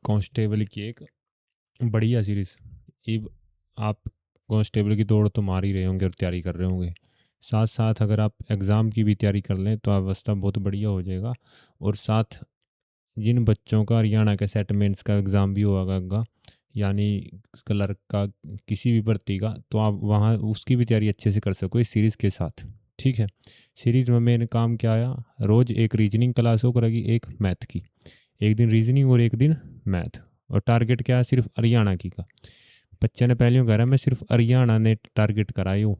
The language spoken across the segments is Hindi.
कांस्टेबल की एक बढ़िया सीरीज़। इब आप कांस्टेबल की दौड़ तो मार ही रहे होंगे और तैयारी कर रहे होंगे, साथ साथ अगर आप एग्ज़ाम की भी तैयारी कर लें तो अवस्था बहुत बढ़िया हो जाएगा। और साथ जिन बच्चों का हरियाणा के सेटलमेंट्स का एग्ज़ाम भी होगा, यानी क्लर्क का, किसी भी भर्ती का, तो आप वहाँ उसकी भी तैयारी अच्छे से कर सको इस सीरीज़ के साथ। ठीक है, सीरीज़ में मैंने काम क्या आया, रोज़ एक रीजनिंग क्लास हो करेगी, एक मैथ की, एक दिन रीजनिंग और एक दिन मैथ। और टारगेट क्या है, सिर्फ हरियाणा की का। बच्चे ने पहले कह रहा मैं सिर्फ हरियाणा ने टारगेट कराई हो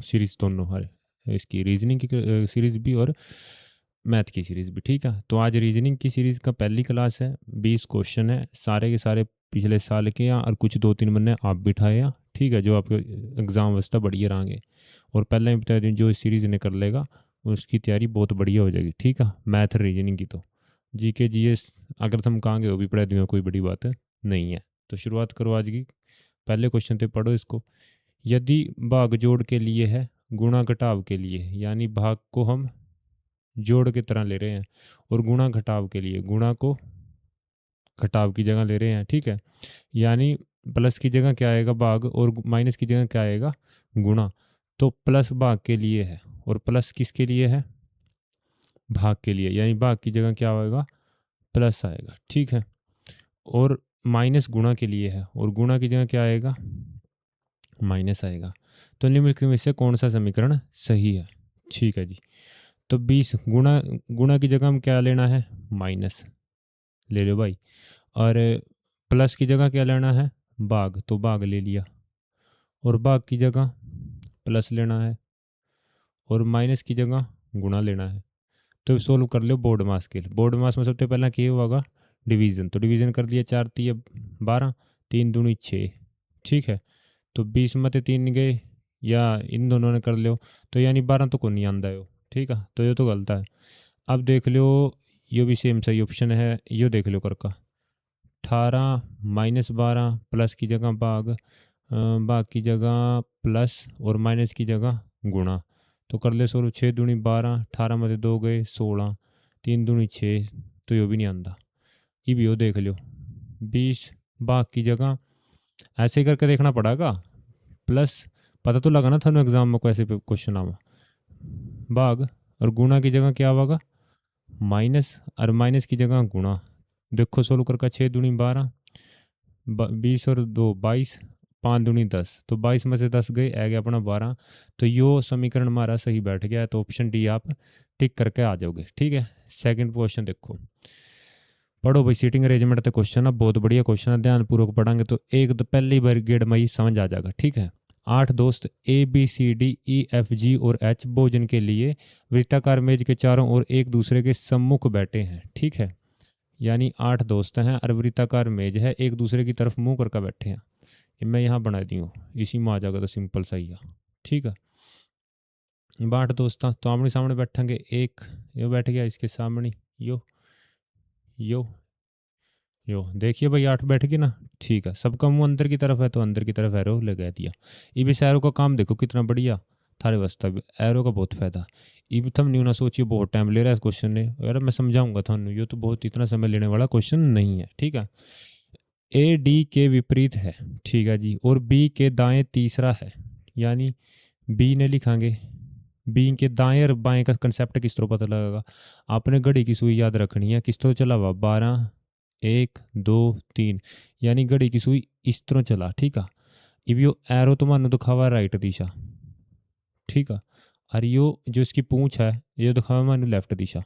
सीरीज़ दोनों, हर इसकी रीजनिंग की सीरीज़ भी और मैथ की सीरीज़ भी। ठीक है, तो आज रीजनिंग की सीरीज़ का पहली क्लास है, 20 क्वेश्चन है, सारे के सारे पिछले साल के हैं और कुछ 2-3 महीने आप बिठाए हैं। ठीक है, जो आपके एग्ज़ाम वास्ते बढ़िया रहेंगे। और पहले ही बता दें, जो इस सीरीज़ ने कर लेगा उसकी तैयारी बहुत बढ़िया हो जाएगी। ठीक है, मैथ रीजनिंग की तो जीके जीएस अगर तुम कहाँगे वो भी पढ़ा दूंगा, कोई बड़ी बात नहीं है। तो शुरुआत करो आज की। पहले क्वेश्चन पे पढ़ो इसको। यदि भाग जोड़ के लिए है, गुणा घटाव के लिए, यानी भाग को हम जोड़ की तरह ले रहे हैं और गुणा घटाव के लिए गुणा को घटाव की जगह ले रहे हैं। ठीक है, यानी प्लस की जगह क्या आएगा भाग और माइनस की जगह क्या आएगा गुणा। तो प्लस भाग के लिए है और प्लस किसके लिए है, भाग के लिए, यानी भाग की जगह क्या आएगा प्लस आएगा। ठीक है, और माइनस गुणा के लिए है और गुणा की जगह क्या आएगा माइनस आएगा। तो निम्नलिखित में से कौन सा समीकरण सही है। ठीक है जी, तो 20 गुणा गुणा की जगह हम क्या लेना है माइनस ले लो भाई, और प्लस की जगह क्या लेना है भाग, तो भाग ले लिया, और भाग की जगह प्लस लेना है और माइनस की जगह गुणा लेना है। तो सोल्व कर लो बोर्ड मास के। बोर्ड मास में सबसे पहला क्या होगा डिवीज़न, तो डिवीज़न कर दिया 4 3 12, 3 दूनी 6। ठीक है, तो 20 में 3 गए, या इन दोनों ने कर लो, तो यानी 12 तो को नहीं आंदा है। ठीक है, तो ये तो गलत है। अब देख लो, ये भी सेम सही ऑप्शन है, ये देख लो करका 18 माइनस 12 प्लस की जगह भाग, भाग की जगह प्लस और माइनस की जगह गुणा। तो कर ले सोलह, 6 दूनी 12, 18 में 2 गए 16, 3 दूनी 6, तो यो भी नहीं आंदा। ये भी हो देख लो 20 भाग की जगह ऐसे ही करके देखना पड़ेगा, प्लस पता तो लगा ना थानू एग्जाम में कैसे क्वेश्चन आवा, भाग और गुणा की जगह क्या आवेगा माइनस, और माइनस की जगह गुणा। देखो सोल्व करके 6 दूनी 12, 20 और 2 22, 5 दूनी 10, तो 22 में से 10 गए, आ गया अपना 12। तो यो समीकरण हमारा सही बैठ गया, तो ऑप्शन डी आप टिक करके आ जाओगे। ठीक है, सेकंड क्वेश्चन देखो, पढ़ो भाई सीटिंग अरेंजमेंट का क्वेश्चन है, बहुत बढ़िया क्वेश्चन है, ध्यानपूर्वक पढ़ांगे तो एक तो पहली बार गेट में ही समझ आ जाएगा। ठीक है, 8 दोस्त ABCDEFG और H भोजन के लिए वृत्ताकार मेज के चारों ओर एक दूसरे के सम्मुख बैठे हैं। ठीक है, यानी 8 दोस्त हैं और वृत्ताकार मेज है, एक दूसरे की तरफ मुंह करके बैठे हैं। मैं यहाँ बना दी हूँ, इसी में आ जाएगा, तो सिंपल सही है। ठीक है, 8 दोस्त तो आमने सामने बैठेंगे, एक यो बैठ गया इसके सामने, यो यो यो देखिए भाई 8 बैठ गए ना। ठीक है, सबका मुंह अंदर की तरफ है तो अंदर की तरफ एरो लगा दिया। ये भी एरो का काम देखो कितना बढ़िया थारे वास्ता भी, एरो का बहुत फायदा। ये भी थम नहीं ना सोचिए बहुत टाइम ले रहा है इस क्वेश्चन ने, यार मैं समझाऊंगा थानू, ये तो बहुत इतना समय लेने वाला क्वेश्चन नहीं है। ठीक है, ए डी के विपरीत है। ठीक है जी, और बी के दाएं तीसरा है, यानी बी ने लिखांगे, बी के दाएं और बाएं का कंसेप्ट किस तरह पता लगेगा, आपने घड़ी की सुई याद रखनी है, किस तरह चला हुआ 12 1 2 3, यानी घड़ी की सुई इस तरह चला। ठीक है, इब यो एरो तो मानो दिखावा राइट दिशा। ठीक है, और यो जो इसकी पूंछ है ये दिखावा मानो लेफ्ट दिशा।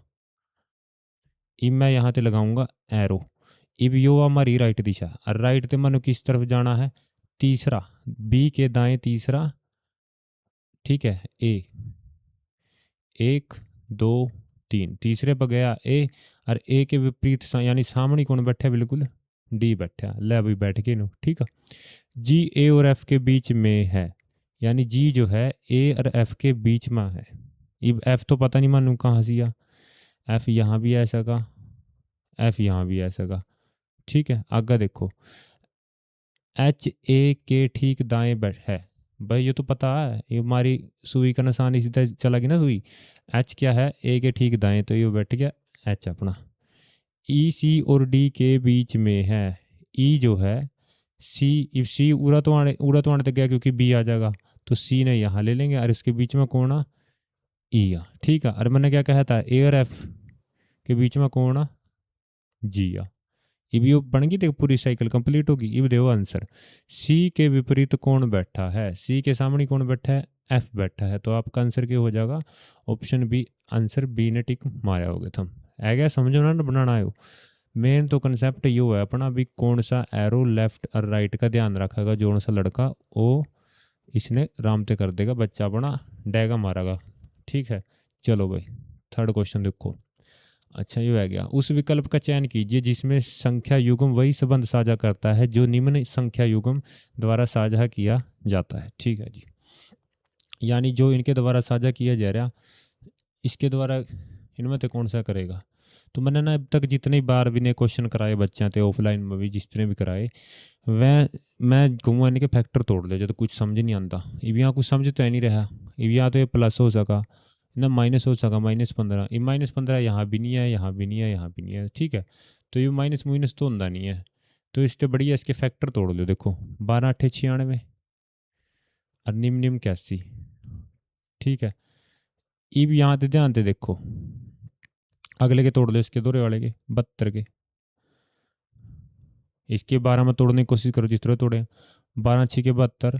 इब मैं यहाँ पे लगाऊंगा एरो, इब यो हमारी राइट दिशा, और राइट ते मानो किस तरफ जाना है तीसरा, बी के दाएं तीसरा। ठीक है, ए 1 2 3, तीसरे पर गया ए, और ए के विपरीत यानी सामने कौन बैठा बिल्कुल डी बैठा, ले अभी बैठ के नो। ठीक है, जी ए और एफ के बीच में है, यानी जी जो है ए और एफ के बीच में है। अब एफ तो पता नहीं मानू कहाँ से या, एफ यहाँ भी ऐसा का, एफ यहाँ भी ऐसा का। ठीक है, आगे देखो एच ए के ठीक दाएं बैठ है, भाई ये तो पता है, ये हमारी सुई का निशान इसी तरह चला गया ना सुई। एच क्या है ए के ठीक दाएं, तो ये बैठ गया एच अपना। ई सी और डी के बीच में है, ई जो है सी, इफ सी उड़ा तो आने तक गया क्योंकि बी आ जाएगा, तो सी ने यहाँ ले लेंगे और इसके बीच में कौन आ, ई आ। ठीक है, और मैंने क्या कहा था, ए और एफ के बीच में कौन आ, जी आ। इब यो बन गई, देखो पूरी साइकिल कंप्लीट होगी। इब देखो आंसर, सी के विपरीत कौन बैठा है, सी के सामने कौन बैठा है, एफ बैठा है, तो आपका आंसर क्या हो जाएगा, ऑप्शन बी। आंसर बी ने टिक मारा होगे थम। है क्या, समझो ना बनाना आयो। मेन तो कंसेप्ट यो है अपना भी, कौन सा एरो लेफ्ट और राइट का ध्यान रखेगा, जो सा लड़का वो इसने रामते कर देगा, बच्चा अपना डैगा मारेगा। ठीक है, चलो भाई थर्ड क्वेश्चन देखो। अच्छा ये है गया, उस विकल्प का चयन कीजिए जिसमें संख्या युग्म वही संबंध साझा करता है जो निम्न संख्या युग्म द्वारा साझा किया जाता है। ठीक है जी, यानी जो इनके द्वारा साझा किया जा रहा, इसके द्वारा इनमें तो कौन सा करेगा। तो मैंने ना अब तक जितनी बार भी ने क्वेश्चन कराए बच्चे थे ऑफलाइन में भी, जितने भी कराए, वह मैं कहूँगा इनके फैक्टर तोड़ ले जो, तो कुछ समझ नहीं आता। इब यहाँ कुछ समझ तो है नहीं रहा। इब यहाँ तो ये प्लस हो सका ना, माइनस हो सका, -15। ये -15 यहाँ भी नहीं है, यहाँ भी नहीं है, यहाँ भी नहीं है। ठीक है, तो ये माइनस माइनस तो होता नहीं है, तो इससे बढ़िया इसके फैक्टर तोड़ लो। देखो 12 8 96 और निम निम 81। ठीक है, अब यहाँ से ध्यान से देखो, अगले के तोड़ लो, इसके दोहरे वाले के 72 के, इसके 12 में तोड़ने की कोशिश करो जिस तरह तोड़े। 12 6 के 72,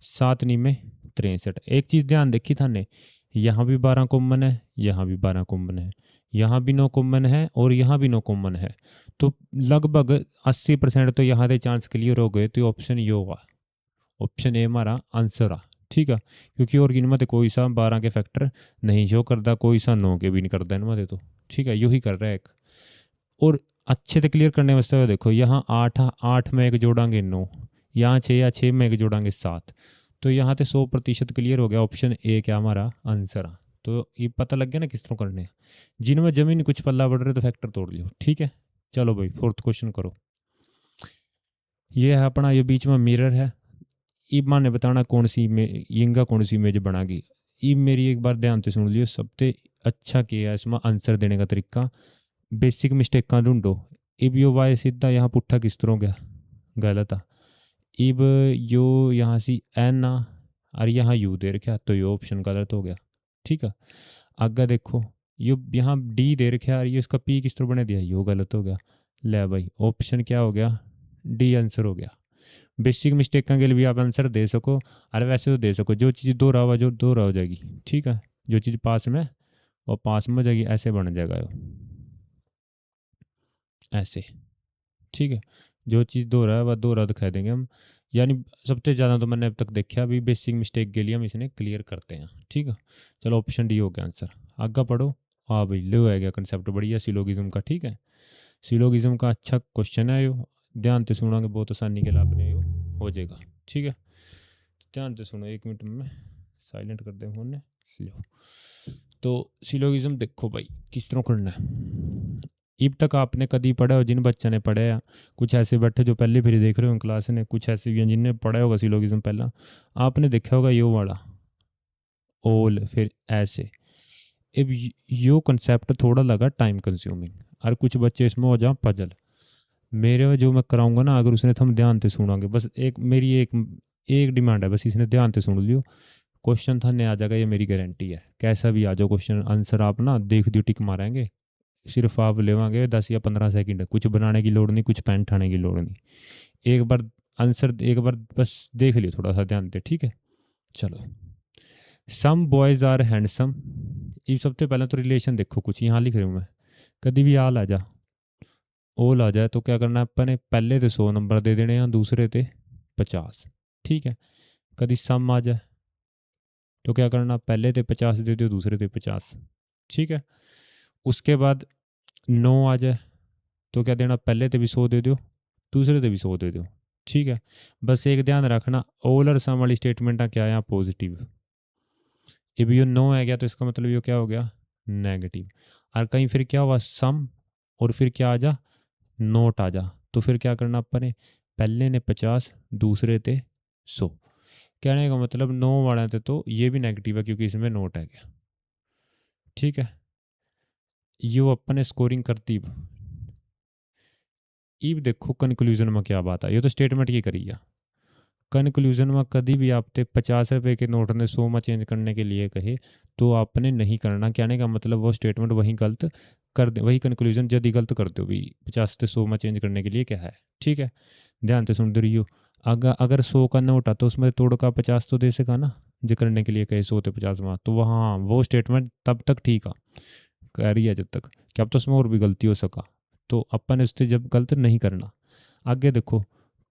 7 नी में 63। एक चीज़ ध्यान देखी था ने, यहाँ भी 12 कॉमन है, यहाँ भी 12 कॉमन है, यहाँ भी 9 कॉमन है और यहाँ भी 9 कॉमन है, तो लगभग 80% तो यहाँ से चांस क्लियर हो गए। तो ऑप्शन ये होगा, ऑप्शन ए हमारा आंसर आ। ठीक है, क्योंकि और इनमें तो कोई सा 12 के फैक्टर नहीं शो करता, कोई सा 9 के भी नहीं करता इनमें तो। ठीक है, यू ही कर रहा है एक। और अच्छे से क्लियर करने वास्ते देखो, यहाँ 8 में एक जोड़ांगे 9, यहाँ 6 या 6 में एक जोड़ांगे 7, तो यहाँ से 100% क्लियर हो गया। ऑप्शन ए क्या हमारा आंसर आ। तो ये पता लग गया ना किस तरह करने हैं। जिनमें जमीन कुछ पल्ला बढ़ रहे तो फैक्टर तोड़ लियो। ठीक है, चलो भाई फोर्थ क्वेश्चन करो। ये है अपना, ये बीच में मिरर है। इब माने बताना कौन सी यंगा कौन सी इमेज बनागी। इब मेरी एक बार ध्यान से सुन लियो, सबसे अच्छा किया है इसमें आंसर देने का तरीका, बेसिक मिस्टेक का ढूंढो। इब यो वाई सीधा यहाँ पुट्ठा किस तरह गया, गलत आ। इब यो यहाँ सी एन आ और यहाँ यू दे रखा, तो यो ऑप्शन गलत हो गया। ठीक है, आगे देखो, यो यहाँ डी दे रखा और ये इसका पी किस तरह बना दिया, यो गलत हो गया। ले भाई ऑप्शन क्या हो गया, डी आंसर हो गया। बेसिक मिस्टेक के लिए भी आप आंसर दे सको, और वैसे तो दे सको, जो चीज़ दोहरा हुआ जो दोहरा हो जाएगी। ठीक है, जो चीज़ पास में और पास में हो जाएगी, ऐसे बन जाएगा यो, ऐसे। ठीक है, जो चीज़ दोहरा है वह दोहरा दिखा देंगे हम। यानी सबसे ज़्यादा तो मैंने अब तक देखा अभी बेसिक मिस्टेक के लिए हम इसने क्लियर करते हैं। ठीक है, चलो ऑप्शन डी हो गया आंसर। आगे पढ़ो। हाँ भाई लो है गया कंसेप्ट बढ़िया सिलोगिज्म का। ठीक है, सिलोगिज्म का अच्छा क्वेश्चन है यो, ध्यान से सुनोगे बहुत आसानी के लाभ ने यो हो जाएगा। ठीक है, ध्यान से सुनो, 1 मिनट में साइलेंट कर दे फोन ने। लो, तो सिलोगिज्म देखो भाई किस तरह करना है। अब तक आपने कभी पढ़ा हो, जिन बच्चे ने पढ़े या कुछ ऐसे बैठे जो पहले फिर देख रहे हो क्लास ने, कुछ ऐसे भी हैं जिनने पढ़ा होगा सिलोगिज्म पहला, आपने देखा होगा यो वाला ओल फिर ऐसे। अब यो कंसेप्ट थोड़ा लगा टाइम कंज्यूमिंग, और कुछ बच्चे इसमें हो जाओ पजल। मेरे जो मैं कराऊंगा ना, अगर उसने हम ध्यान से सुनांगे, बस एक मेरी एक डिमांड है, बस इसने ध्यान से सुन लियो, क्वेश्चन था नहीं आ जाएगा, ये मेरी गारंटी है। कैसा भी आ जाओ क्वेश्चन आंसर आप ना देख दियो, टिक मारेंगे। सिर्फ आप लेवांगे 10 या 15 सेकंड, कुछ बनाने की लोड़ नहीं, कुछ पेन ठाने की लोड़ नहीं। एक बार आंसर एक बार बस देख लियो, थोड़ा सा ध्यान दे। ठीक है, चलो। Some boys are handsome. ये सबसे पहले तो रिलेशन देखो, कुछ यहाँ लिख रही हूँ मैं, कभी भी आल आ जा ओल आ जाए तो क्या करना है अपन ने, पहले तो 100 नंबर दे देने हैं, दूसरे ते 50। ठीक है, कभी सम आ जाए तो क्या करना, पहले ते 50 दे दो, दूसरे ते 50। ठीक है, उसके बाद 9 आ जाए तो क्या देना, पहले ते भी 100 दे दो, दूसरे ते भी 100 दे दो। ठीक है, बस एक ध्यान रखना, ओल और सम वाली स्टेटमेंट क्या है, पॉजिटिव। अब ये 9 आ गया तो इसका मतलब ये क्या हो गया, नेगेटिव। और कहीं फिर क्या हुआ, सम और फिर क्या आ जा, नोट आ जा, तो फिर क्या करना अपन ने, पहले ने 50 दूसरे थे 100। कहने का मतलब 9 वाला थे तो ये भी नेगेटिव है क्योंकि इसमें नोट है क्या। ठीक है, यो अपन ने स्कोरिंग करती इब देखो कंक्लूजन में क्या बात है, ये तो स्टेटमेंट की करी है। कंक्लूजन में कभी भी आपने 50 रुपए के नोट ने 100 में चेंज करने के लिए कहे तो आपने नहीं करना। कहने का मतलब वो स्टेटमेंट वही गलत कर दे, वही कंक्लूजन जल्दी गलत कर दो भी 50 से 100 में चेंज करने के लिए क्या है। ठीक है, ध्यान से सुन रहियो। अगर अगर 100 का नोट आ तो उसमें तोड़ का 50 तो दे सका ना, जो करने के लिए कहे 100 से 50 में, तो वहाँ वो स्टेटमेंट तब तक ठीक है, कह रही है जब तक कि अब तो उसमें और भी गलती हो सका, तो अपन उससे जब गलत नहीं करना। आगे देखो,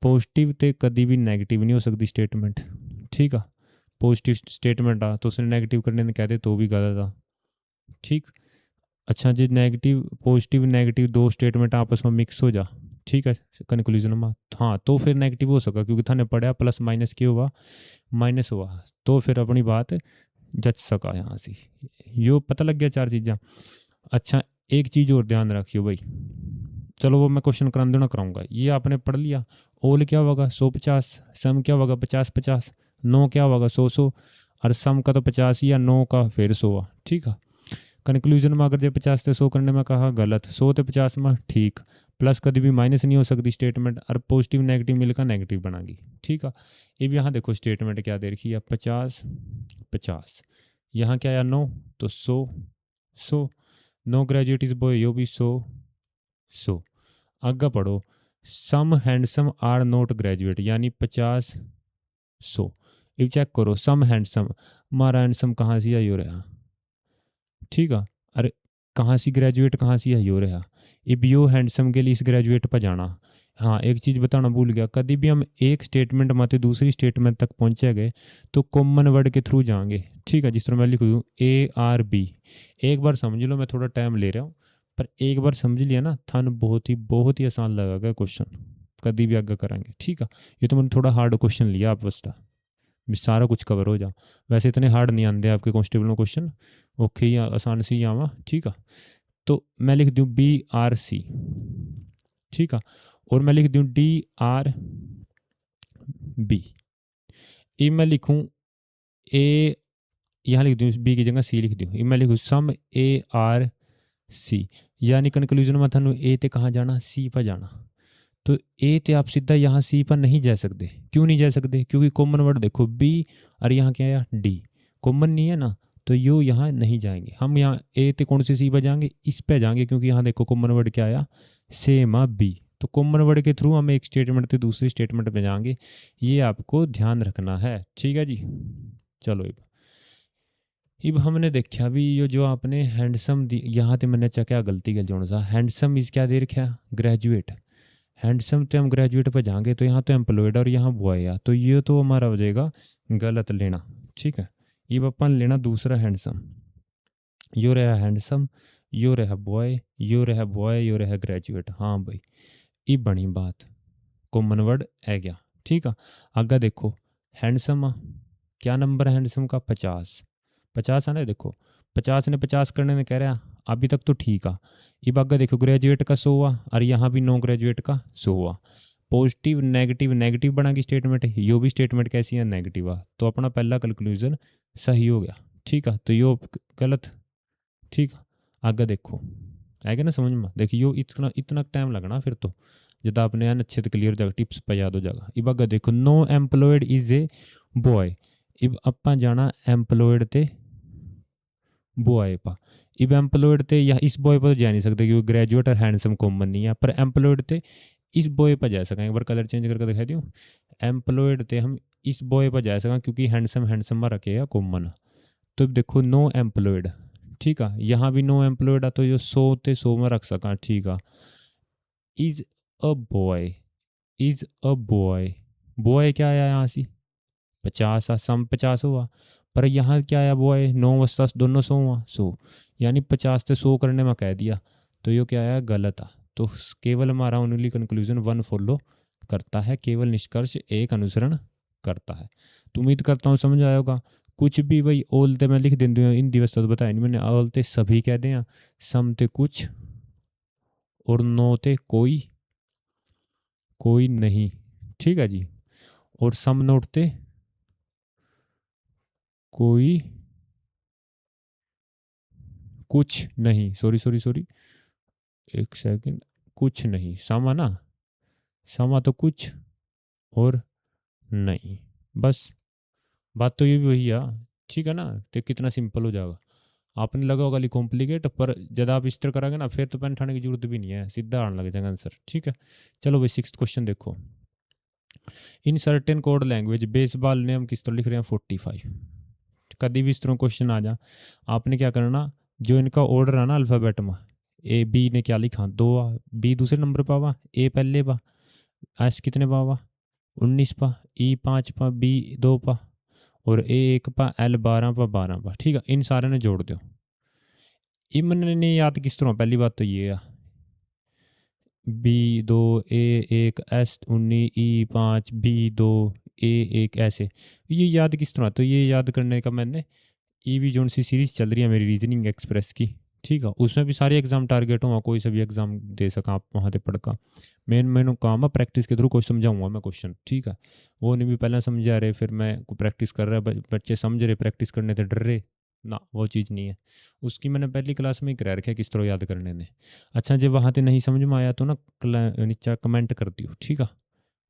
पॉजिटिव ते कभी भी नेगेटिव नहीं हो सकती स्टेटमेंट। ठीक है, पॉजिटिव स्टेटमेंट आ तो उसने नेगेटिव करने ने कह दे तो भी गलत आ। ठीक, अच्छा जी, नेगेटिव पॉजिटिव नेगेटिव दो स्टेटमेंट आपस में मिक्स हो जा, ठीक है, कंक्लूजन में, हाँ तो फिर नेगेटिव हो सका क्योंकि थाने पढ़ा प्लस माइनस क्यों हुआ, माइनस हुआ, तो फिर अपनी बात जच सका यहाँ से। यो पता लग गया चार चीज़ें। अच्छा, एक चीज़ और ध्यान रखियो भाई, चलो वो मैं क्वेश्चन करा देना कराऊंगा, ये आपने पढ़ लिया। ओल क्या होगा 100-50, सम क्या होगा 50-50, नो क्या होगा 100-100, और सम का तो 50 ही या नो का फिर 100। ठीक है, कंक्लूजन में अगर जो 50 से 100 करने में कहा गलत, 100 से 50 में ठीक, प्लस कभी भी माइनस नहीं हो सकती स्टेटमेंट, और पॉजिटिव नेगेटिव मिलकर नेगेटिव बनागी। ठीक है, अब यहाँ देखो स्टेटमेंट क्या दे रखी है, 50-50, यहाँ क्या आया 9 तो 100-100, नो ग्रेजुएट इज बॉय, यो भी 100-100। आगे पढ़ो, सम हैंडसम आर नॉट ग्रेजुएट, यानी 50-100। अब चेक करो, सम हैंडसम, हमारा हैंडसम कहाँ से आई हो रहा, ठीक है, अरे कहाँ से ग्रेजुएट कहाँ से आई हो रहा, अब यो हैंडसम के लिए इस ग्रेजुएट पर जाना। हाँ, एक चीज़ बताना भूल गया, कभी भी हम एक स्टेटमेंट में दूसरी स्टेटमेंट तक पहुँचे गए तो कॉमन वर्ड के थ्रू जाएंगे। ठीक है, जिस तरह मैं लिख दूँ ARB, एक बार समझ लो, मैं थोड़ा टाइम ले रहा हूँ, पर एक बार समझ लिया ना थान बहुत ही आसान लगेगा क्वेश्चन, कभी भी आगे करेंगे। ठीक है, ये तो मैंने थोड़ा हार्ड क्वेश्चन लिया आप वास्ता, सारा कुछ कवर हो जा, वैसे इतने हार्ड नहीं आते आपके कांस्टेबल में क्वेश्चन, ओके या आसान से ही आवा। ठीक है, तो मैं लिख दूँ BRC, ठीक है, और मैं लिख दूँ DRB, ये मैं लिखूँ A, यहाँ लिख दूँ B की जगह C लिख दूँ, मैं लिखूँ सम ARC, यानी कंक्लूजन में थानू A ते कहाँ जाना, C पर जाना, तो ए ते आप सीधा यहाँ सी पर नहीं जा सकते। क्यों नहीं जा सकते, क्योंकि कॉमन वर्ड देखो बी, और यहाँ क्या आया डी, कॉमन नहीं है ना, तो यू यहाँ नहीं जाएंगे। हम यहाँ ए ते कौन से सी पर जाएंगे, इस पे जाएंगे, क्योंकि यहाँ देखो कॉमन वर्ड क्या आया, सेम आ बी, तो कॉमन वर्ड के थ्रू हम एक स्टेटमेंट से दूसरी स्टेटमेंट पे जाएंगे, ये आपको ध्यान रखना है। ठीक है जी, चलो अब हमने देखा भी ये जो आपने हैंडसम यहाँ पे मैंने क्या गलती कर जोड़ सा, हैंडसम इस क्या दे रखा, ग्रेजुएट, हैंडसम तो हम ग्रेजुएट पर जाएंगे तो यहाँ तो एम्प्लॉयड और यहाँ बॉय है, तो ये तो हमारा हो जाएगा गलत लेना। ठीक है, ये अपन लेना दूसरा हैंडसम, यो रहा हैंडसम, यो रहा बॉय, यो रहा बॉय, यो रहा ग्रेजुएट। हाँ भाई, ये बनी बात, कॉमन वर्ड है गया। ठीक है, आगे देखो, हैंडसम क्या नंबर है हैंडसम का, 50 है ना, देखो 50 ने 50 करने ने कह रहा अभी तक तो ठीक है। अब आगे देखो ग्रेजुएट का 100 हुआ, और यहाँ भी नो ग्रेजुएट का 100 हुआ, पॉजिटिव नेगेटिव नेगेटिव बना की स्टेटमेंट, यो भी स्टेटमेंट कैसी है, नेगेटिव आ, तो अपना पहला कंक्लूजन सही हो गया। ठीक है, तो यो गलत। ठीक है, आगे देखो, आएगा ना समझ में, देखिए यो इतना इतना टाइम लगना फिर तो, जब आपने यान अच्छे से क्लियर हो जाएगा, टिप्स पर याद हो जाएगा। अब आगे देखो, no employed is a boy, अब अपा जाना एम्प्लॉयड ते बॉय पा, अब एम्प्लॉयड ते या इस बॉय पर तो जा नहीं सकते क्योंकि ग्रेजुएट और हैंडसम कॉमन नहीं है, पर एम्प्लॉयड ते इस बॉय पर जा सकें, एक बार कलर चेंज करके दिखा दूँ, एम्प्लॉयड ते हम इस बॉय पर जा सकें क्योंकि हैंडसम हैंडसम में रखे कॉमन, तो देखो नो एम्प्लॉयड। ठीक है, यहाँ भी नो एम्प्लॉयड है, तो ये 100 ते 100 में रख सका। ठीक है, is a boy, is a boy, boy क्या आया यहाँ से 50 आ, सम 50 हुआ, पर यहाँ क्या आया बॉय 9 वस्ता दोनों 100 हुआ 100, यानी 50 से 100 करने में कह दिया, तो ये क्या आया गलत आ, तो केवल हमारा ओनली कंक्लूजन 1 फॉलो करता है, केवल निष्कर्ष एक अनुसरण करता है। तो उम्मीद करता हूँ समझ आया होगा। कुछ भी भाई ओलते मैं लिख देती हूँ इन दिवस तो बताया नहीं मैंने, ओलते सभी कह दें, समते कुछ, और नोते कोई कोई नहीं। ठीक है जी, और सम नोटते कोई कुछ नहीं, सॉरी सॉरी सॉरी, एक सेकंड, कुछ नहीं, सम है ना, समा तो कुछ और नहीं, बस बात तो ये भी वही है। ठीक है ना, तो कितना सिंपल हो जाएगा। आपने लगा होगा कॉम्प्लिकेट, पर जब आप इस तरह करोगे ना फिर तो पेन उठाने की जरूरत भी नहीं है, सीधा आने लग जाएगा आंसर। ठीक है, चलो भाई 6th क्वेश्चन देखो। In certain code language baseball ने हम किस तरह लिख रहे हैं 45। कभी भी इस तरह क्वेश्चन आ जा, आपने क्या करना, जो इनका ऑर्डर है ना अल्फ़ाबेट में, ए बी ने क्या लिखा 2 बी दूसरे नंबर पर आवा, ए पहले पा, एस कितने पा आवा 19 पा, ई 5 पा, बी 2 पा, और ए 1 पा, एल 12 पा 12 पा। ठीक है, इन सारे ने जोड़ दो। इमन ने याद किस तरह, पहली बात तो ये है बी 2 ए 1 एस 19 ई 5 बी 2 ए 1 ऐसे, ये याद किस तरह, तो ये याद करने का मैंने ई भी जोन सी सीरीज़ चल रही है मेरी रीजनिंग एक्सप्रेस की। ठीक है, उसमें भी सारे एग्जाम टारगेट हुआ, कोई सा भी एग्जाम दे सका आप वहाँ से पढ़ का। मैंने काम है प्रैक्टिस के थ्रू कोई समझाऊंगा मैं क्वेश्चन। ठीक है, वो नहीं भी पहले समझा रहे फिर मैं को प्रैक्टिस कर रहा है, बच्चे समझ रहे प्रैक्टिस करने से डर रहे ना, वो चीज़ नहीं है। उसकी मैंने पहली क्लास में ही करा रखा है किस तरह याद करने ने। अच्छा, जब वहाँ से नहीं समझ में आया तो ना नीचे कमेंट कर दियो। ठीक है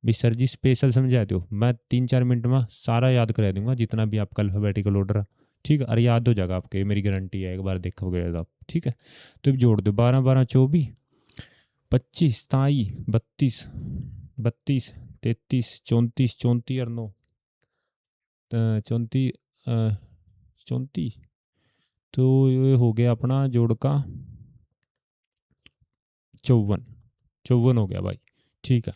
भी सर जी स्पेशल समझा दो, मैं 3-4 मिनट में सारा याद करा दूंगा जितना भी आपका अल्फ़ाबेटिकल ऑर्डर है। ठीक है, अरे याद हो जाएगा आपके, मेरी गारंटी है, एक बार देखोगे तो आप। ठीक है, तो जोड़ दो 12 12 24 25 27 32 32 33 34 34 और 9 34 34, तो ये हो गया अपना जोड़ का 54 54 हो गया भाई। ठीक है,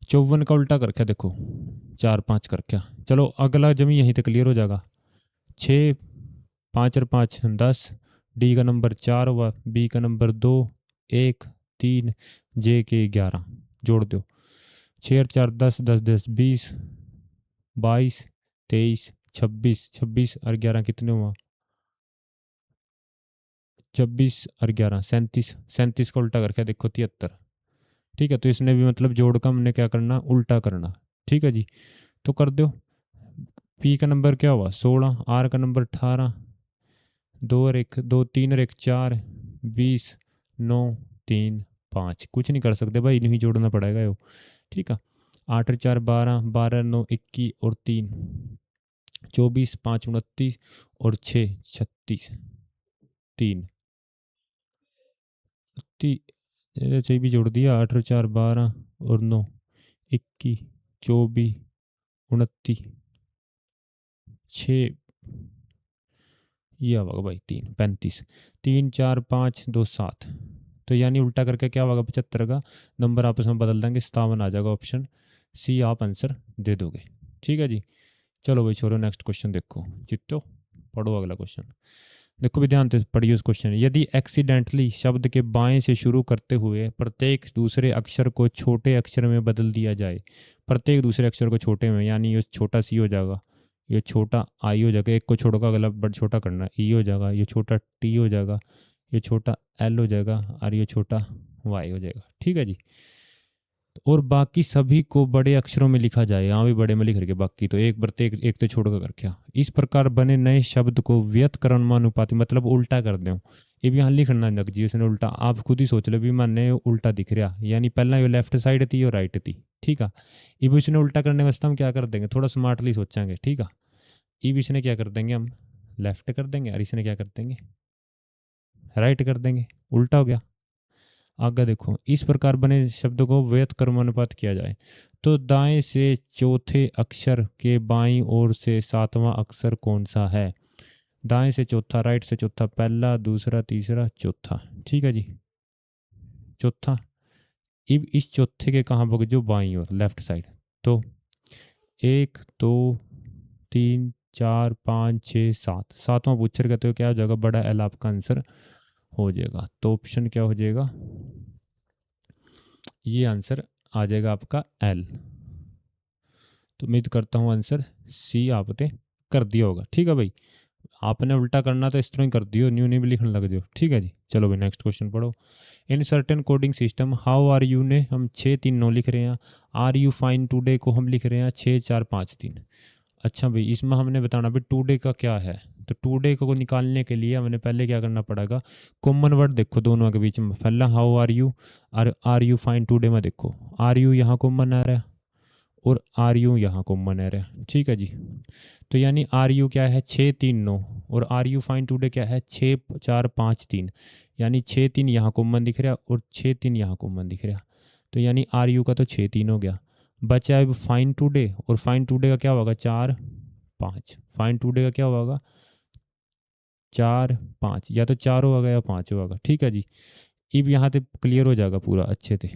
54 का उल्टा कर क्या देखो 4 5 कर क्या। चलो अगला जमी यहीं तक क्लियर हो जाएगा। 6 5 और 5 10, डी का नंबर 4 हुआ, बी का नंबर 2 1 3, जे के 11 जोड़ दो। 6 और 4 10 10 10 20 22 23 26 26 और 11 कितने हुआ 26 और 11 37 37 का उल्टा करके देखो 73। ठीक है, तो इसने भी मतलब जोड़ का हमने क्या करना उल्टा करना। ठीक है जी, तो कर दो। पी का नंबर क्या हुआ 16, आर का नंबर 18, 2 और 1 2 3 और 1 4 20 9 3 5, कुछ नहीं कर सकते भाई, नहीं जोड़ना पड़ेगा यो। ठीक है, 8 और 4 12 12 9 21 और 3 24 5 29 और 6 36 3 चाहिए भी जोड़ दिया। 8 और 4 12 और 9 21 24 29 6, ये होगा भाई 3 35 3 4 5 2 7, तो यानी उल्टा करके क्या होगा 75 का नंबर आपस में बदल देंगे 57 आ जाएगा। ऑप्शन सी आप आंसर दे दोगे। ठीक है जी, चलो भाई छोड़ो, नेक्स्ट क्वेश्चन देखो चित्तो, पढ़ो अगला क्वेश्चन। देखो भी ध्यान से पढ़िए उस क्वेश्चन। यदि एक्सीडेंटली शब्द के बाएं से शुरू करते हुए प्रत्येक दूसरे अक्षर को छोटे अक्षर में बदल दिया जाए, प्रत्येक दूसरे अक्षर को छोटे में, यानी ये छोटा सी हो जाएगा, ये छोटा आई हो जाएगा, एक को छोड़कर अगला बड़ा छोटा करना, ई हो जाएगा, ये छोटा टी हो जाएगा, ये छोटा एल हो जाएगा, और ये छोटा वाई हो जाएगा। ठीक है जी, और बाकी सभी को बड़े अक्षरों में लिखा जाए, यहाँ भी बड़े में लिख रखे, बाकी तो एक प्रत्येक एक तो छोड़ कर क्या। इस प्रकार बने नए शब्द को व्युत्क्रमानुपाती मतलब उल्टा कर दें। ये भी यहाँ लिखना लग जी उसने उल्टा, आप खुद ही सोच लो भी मैंने उल्टा दिख रहा, यानी पहला ये लेफ्ट साइड थी और राइट थी। ठीक है, ये भी उसने उल्टा करने वास्ते हम क्या कर देंगे, थोड़ा स्मार्टली सोचेंगे। ठीक है, ये भी इसने क्या कर देंगे हम लेफ्ट कर देंगे, और इसने क्या कर देंगे राइट कर देंगे, उल्टा हो गया। आगे देखो, इस प्रकार बने शब्दों को व्युत्क्रमानुपात किया जाए तो दाएं से चौथे अक्षर के बाईं ओर से सातवां अक्षर कौन सा है। दाएं से चौथा, राइट से चौथा, पहला दूसरा तीसरा चौथा। ठीक है जी, चौथा। अब इस चौथे के कहाँ पर जो बाईं ओर लेफ्ट साइड, तो 1 2 3 4 5 6 7, सातवां पूछर कहते हो क्या हो जाएगा बड़ा एल आपका आंसर हो जाएगा। तो ऑप्शन क्या हो जाएगा, ये आंसर आ जाएगा आपका एल। तो उम्मीद करता हूँ आंसर सी आपने कर दिया होगा। ठीक है भाई, आपने उल्टा करना तो इस तरह ही कर दियो, न्यू नहीं भी लिखने लग जाओ। ठीक है जी, चलो भाई नेक्स्ट क्वेश्चन पढ़ो। In certain coding system how are you ने हम 6 3 9 लिख रहे हैं, आर यू फाइन टुडे को हम लिख रहे हैं 6 4 5 3। अच्छा भाई, इसमें हमने बताना भाई टुडे का क्या है, तो टुडे को निकालने के लिए हमने पहले क्या करना पड़ेगा, कॉमन वर्ड देखो दोनों के बीच में, पहला हाउ आर यू और आर यू फाइन टुडे में देखो आर यू यहाँ कॉमन आ रहा है और आर यू यहाँ कॉमन आ रहा है, ठीक है जी। तो यानी आर यू क्या है 639 और आर यू फाइन टुडे क्या है 6453, यानी 63 यहाँ कॉमन दिख रहा और 63 यहाँ कॉमन दिख रहा। तो यानी आर यू का तो 63 हो गया, बचा अब फाइन टुडे, और फाइन टुडे का क्या होगा 4-5, फाइन टुडे का क्या होगा 4-5, या तो 4 होगा या 5 होगा, ठीक है जी। अब यहाँ पे क्लियर हो जाएगा पूरा अच्छे से,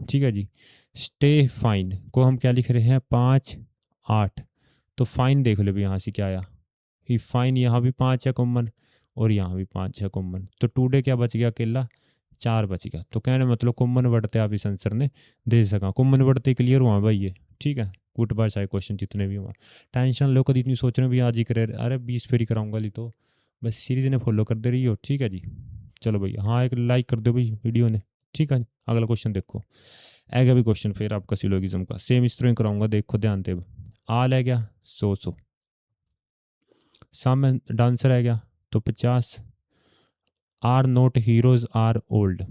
ठीक है जी। स्टे फाइन को हम क्या लिख रहे हैं 5-8, तो फाइन देख लो भी यहाँ से क्या आया, ये फाइन यहाँ भी 5 है कॉमन और यहाँ भी 5 है कॉमन, तो टुडे क्या बच गया अकेला 4 बच गया। तो कहने मतलब कॉमन बढ़ते आप इस आंसर ने दे सका, कॉमन बढ़ते क्लियर हुआ भाई ये, ठीक है। गुड बाय सारे क्वेश्चन जितने भी हुआ, टेंशन लो कभी इतनी सोच रहे भी आज ही करे, अरे 20 फेरी कराऊंगा ली, तो बस सीरीज ने फॉलो कर दे रही हो, ठीक है जी। चलो भाई हाँ एक लाइक कर दो भाई वीडियो ने, ठीक है। अगला क्वेश्चन देखो, आएगा भी क्वेश्चन फिर आपका सिलोगिज्म का, सेम इस तरह कराऊंगा, देखो ध्यान से। आल है क्या 100, सम डांसर है क्या तो 50, are not heroes are old,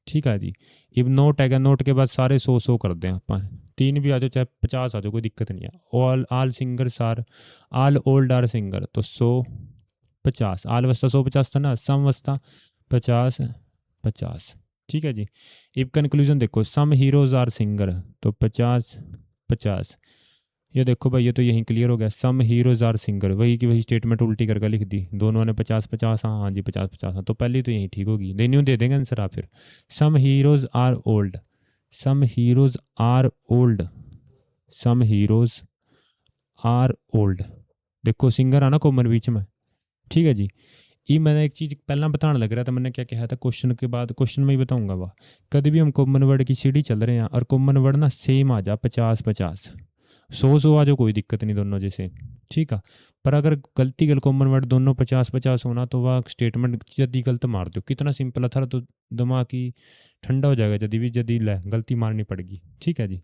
ठीक है जी। इब नोट है क्या, नोट के बाद सारे 100 कर दें अपन, 3 भी आ जाओ चाहे 50 आ जाओ कोई दिक्कत नहीं है। All all singers are, all old are singer, तो 150, आल वस्ता 150 था ना, सम वस्ता 50-50, ठीक है जी। इब कंक्लूजन देखो, सम हीरोज आर सिंगर, तो 50-50, ये देखो भाई ये तो यहीं क्लियर हो गया, सम हीरोज आर सिंगर, वही की वही स्टेटमेंट उल्टी करके लिख दी, दोनों ने 50-50, हाँ हाँ जी 50-50, हाँ तो पहले तो यही ठीक होगी, देनी दे देंगे आंसर आप फिर। Some heroes are old, some heroes are old, some heroes are old, देखो सिंगर आना कॉमन बीच में, ठीक है जी। ये मैंने एक चीज़ पहला बताने लग रहा था, मैंने क्या कहा था क्वेश्चन के बाद, क्वेश्चन में ही बताऊंगा वह, कभी भी हम कॉमन वर्ड की सीढ़ी चल रहे हैं और कॉमन वर्ड ना सेम आ जा 50-50, 100 आ जाओ कोई दिक्कत नहीं दोनों जैसे, ठीक है। पर अगर गलती गल कॉमन वर्ड दोनों 50-50 होना तो वह स्टेटमेंट जल्दी गलत मार दो, कितना सिंपल था, तो दिमाग की ठंडा हो जाएगा, जल्दी भी जल्दी गलती मारनी पड़ेगी, ठीक है जी।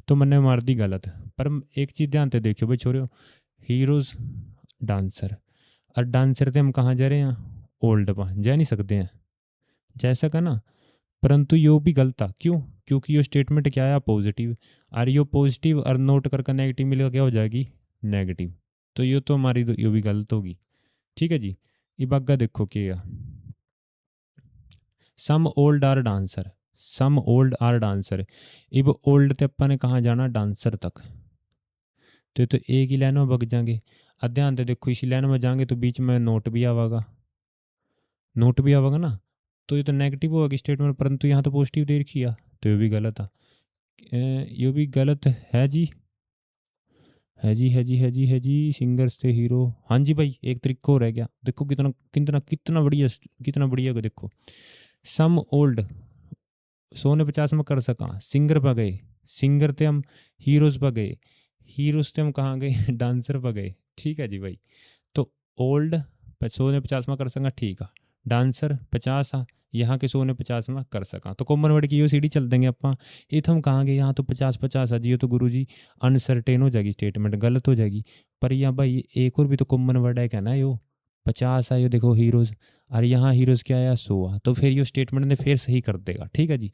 तो मैंने मार दी गलत, पर एक चीज़ ध्यान से देखियो भाई छोरे, हीरोज डांसर, और डांसर थे हम कहाँ जा रहे हैं ओल्ड पा जा नहीं सकते हैं, जैसा का ना, परंतु यो भी गलत था, क्यों, क्योंकि ये स्टेटमेंट क्या है पॉजिटिव, और यो पॉजिटिव और नोट करके नेगेटिव मिलेगा क्या हो जाएगी नेगेटिव, तो ये तो हमारी तो यो भी गलत होगी, ठीक है जी। ये बागा देखो क्या, some old are dancer, some old are dancer, इब ओल्ड ते अपन ने कहाँ जाना डांसर तक, तो ये तो एक ही लाइन में बग जाएंगे। ध्यान से देखो इसी लाइन में जाएंगे तो बीच में नोट भी आवागा, नोट भी आवागा ना, तो ये तो नेगेटिव होगा स्टेटमेंट, परंतु यहाँ तो पॉजिटिव दे रखी है, तो ये भी गलत है, ये भी गलत है जी, है जी है जी है जी है जी, सिंगर से हीरो, हाँ जी भाई एक तरीका और रह गया, देखो कितना कितना कितना बढ़िया, कितना बढ़िया को देखो, सम ओल्ड 100 ने 50 में कर सका, सिंगर पर गए, सिंगर थे हम हीरोज पर गए, हीरोज थे हम कहाँ गए डांसर पर गए, ठीक है जी भाई। तो ओल्ड 100 ने 50 में कर सका, ठीक है, डांसर 50 आ, यहाँ के 100 ने 50 में कर सका, तो कॉमन वर्ड की यो सीढ़ी चल देंगे अपना, ये तो हम कहाँ गए, यहाँ तो 50-50 आ जी, तो गुरु जी अनसर्टेन हो जाएगी, स्टेटमेंट गलत हो जाएगी। पर यहाँ भाई एक और भी तो कॉमन वर्ड है क्या ना, यो 50 आयो देखो हीरोज, और यहाँ हीरोज क्या आया 100 आ, तो फिर ये स्टेटमेंट ने फिर सही कर देगा, ठीक है जी।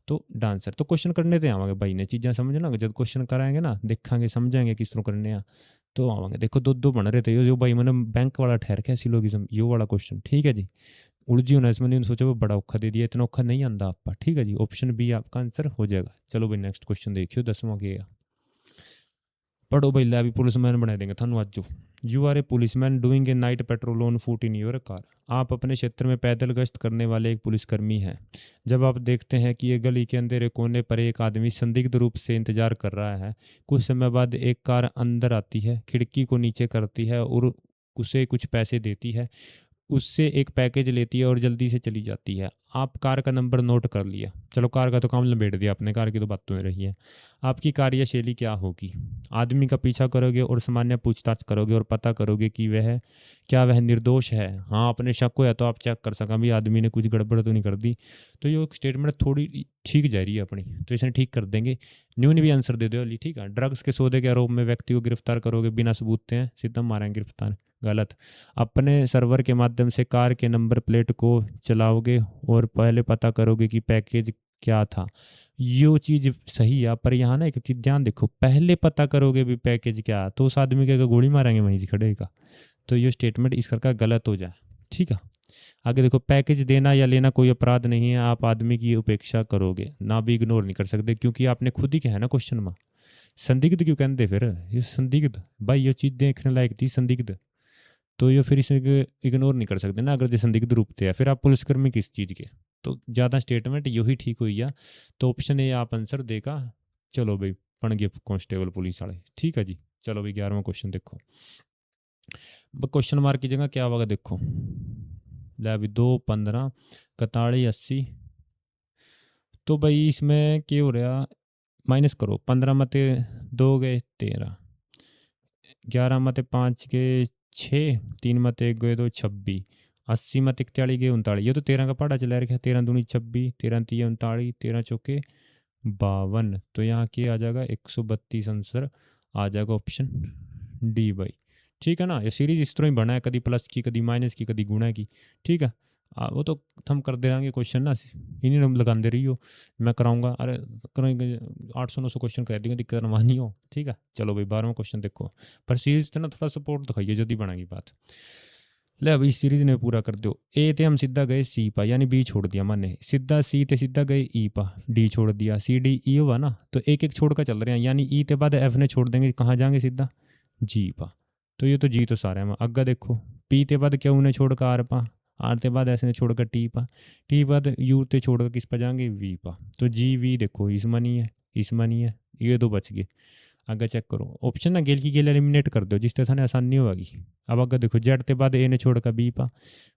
तो डांसर तो क्वेश्चन करने ते आवांगे भाई ने चीज़ें समझना, जब क्वेश्चन कराएंगे ना देखांगे समझाएंगे किस तरह करने आ, तो आवांगे देखो दो बन रहे थे यो भाई मैंने बैंक वाला ठहर के सिलोगिज्म यो वाला क्वेश्चन, ठीक है जी। उलझी होना इसमें नहीं सोचा वो बड़ा औखा दे दिया, इतना औखा नहीं आंदा आपका, ठीक है जी। ऑप्शन बी आपका आंसर हो जाएगा। चलो भाई नेक्स्ट क्वेश्चन देखियो 10वां के पढ़ो भाई, लै भी पुलिसमैन बना देंगे थानू आज। You are a policeman doing a night patrol on foot in your car, आप अपने क्षेत्र में पैदल गश्त करने वाले एक पुलिसकर्मी हैं। जब आप देखते हैं कि ये गली के अंधेरे कोने पर एक आदमी संदिग्ध रूप से इंतजार कर रहा है, कुछ समय बाद एक कार अंदर आती है, खिड़की को नीचे करती है और उसे कुछ पैसे देती है, उससे एक पैकेज लेती है और जल्दी से चली जाती है। आप कार का नंबर नोट कर लिया, चलो कार का तो काम लपेट दिया आपने, कार की तो बात तो रही है। आपकी कार्यशैली क्या होगी? आदमी का पीछा करोगे और सामान्य पूछताछ करोगे और पता करोगे कि क्या वह निर्दोष है। हाँ अपने शक हो या तो आप चेक कर सका भी आदमी ने कुछ गड़बड़ तो नहीं कर दी, तो ये स्टेटमेंट थोड़ी ठीक जा रही है अपनी, तो इसे ठीक कर देंगे। न्यून भी आंसर दे दो अली, ठीक है। ड्रग्स के सौदे के आरोप में व्यक्ति को गिरफ्तार करोगे बिना सबूत हैं, सीधा मारेंगे गिरफ्तार, गलत। अपने सर्वर के माध्यम से कार के नंबर प्लेट को चलाओगे और पहले पता करोगे कि पैकेज क्या था। यो चीज़ सही है, पर यहाँ ना एक चीज़ ध्यान देखो, पहले पता करोगे भी पैकेज क्या, तो उस आदमी के गोली मारेंगे वहीं से खड़े का। तो ये स्टेटमेंट इस का गलत हो जाए। ठीक है, आगे देखो, पैकेज देना या लेना कोई अपराध नहीं है, आप आदमी की उपेक्षा करोगे ना भी इग्नोर नहीं कर सकते, क्योंकि आपने खुद ही कहा है ना क्वेश्चन में। संदिग्ध क्यों कहते फिर, ये संदिग्ध भाई, ये चीज़ देखने लायक थी संदिग्ध, तो ये फिर इसे इग्नोर नहीं कर सकते ना, अगर जो संदिग्ध रूप थे फिर आप पुलिसकर्मी किस चीज़ के। तो ज़्यादा स्टेटमेंट यही ठीक हुई है, तो ऑप्शन ए आप आंसर देगा। चलो भाई, बन गए कांस्टेबल पुलिस वाले। ठीक है जी, चलो भाई 11वां क्वेश्चन देखो। क्वेश्चन मार्क की जगह क्या होगा देखो, ले अभी 2 15 41 80। तो भाई इसमें क्या हो रहा, माइनस करो, 15 मते 2 गए 13, 11 मते 5 के 6, 3 मते 1 गए 2 26, 80 मत 41 गए 39। ये तो 13 का पढ़ा चला रखा है, 13 दूनी 26, 13 तीय 39, 13 चौके 52। तो यहाँ क्या आ जाएगा 132 आंसर आ जाएगा ऑप्शन डी भाई। ठीक है ना, ये सीरीज इस तरह ही बना है, कभी प्लस की, कभी माइनस की, कभी गुणा की। ठीक है, वो तो हम कर दे रहेंगे क्वेश्चन ना, इन्हीं ने लगाते रही हो, मैं कराऊंगा, अरे करेंगे 800-900 क्वेश्चन कर देंगे, दिक्कत मानी हो। ठीक है, चलो भाई 12वां क्वेश्चन देखो, पर सीरीज तो ना थोड़ा सपोर्ट दिखाइए जल्दी बनाएगी बात। ले अभी सीरीज ने पूरा कर दो। ए थे हम सीधा गए सी पा, यानी बी छोड़ दिया माने, सीधा सी थे सीधा गए ई पा, डी छोड़ दिया, सी डी ई हुआ ना, तो एक एक छोड़ कर चल रहे हैं, यानी ई के बाद एफ ने छोड़ देंगे, कहाँ जाएंगे सीधा जी पा। तो ये तो जी तो सारे हैं, अग्गा देखो, पी के बाद क्यू ने छोड़ कर आर पा, आर के बाद ऐसे ने छोड़कर टी पा, टी बाद यू ते छोड़कर किस पर जाएंगे वी पा। तो जी वी देखो इसमें नहीं है, इसमें नहीं है, ये तो बच गए। आगे चेक करो, ऑप्शन ना गेल की गेल एलिमिनेट कर दो, जिससे थाने आसानी होगी। अब अगर देखो, जेड के बाद ए ने छोड़कर बी पा,